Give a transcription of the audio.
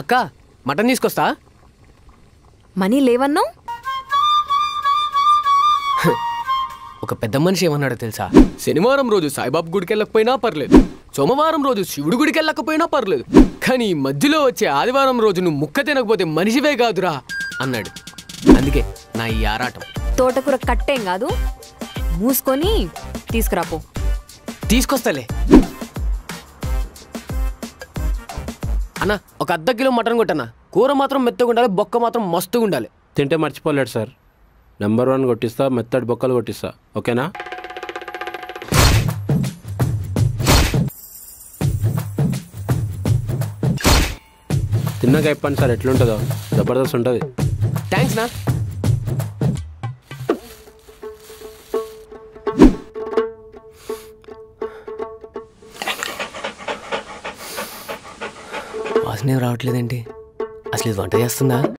అక్క మటన్ తీసుకొస్తా. మనీ లేవన్నావు? ఒక పెద్ద మనిషి ఏమన్నాడో తెలుసా? శనివారం రోజు సాయిబాబు గుడికి వెళ్ళకపోయినా పర్లేదు, సోమవారం రోజు శివుడి గుడికి వెళ్ళకపోయినా పర్లేదు, కానీ మధ్యలో వచ్చే ఆదివారం రోజు నువ్వు ముక్క తినకపోతే మనిషివే కాదురా అన్నాడు. అందుకే నా ఈ ఆరాటం. తోటకూర కట్టేం కాదు, మూసుకొని తీసుకురాపో. తీసుకొస్తాలే అన్న. ఒక అర్ధ కిలో మటన్ కొట్టన్నా. కూర మాత్రం మెత్తగా ఉండాలి, బొక్క మాత్రం మస్తుగా ఉండాలి. తింటే మర్చిపోలేడు సార్. నెంబర్ 1 కొట్టిస్తా, మెత్తడి బొక్కలు కొట్టిస్తా. ఓకేనా? తిన్నాక చెప్పండి సార్ ఎట్లుంటుందో. జబర్దస్త్ ఉంటుంది. థ్యాంక్స్ నా. వాసన రావట్లేదేంటి? అసలు ఇది వంట చేస్తుందా?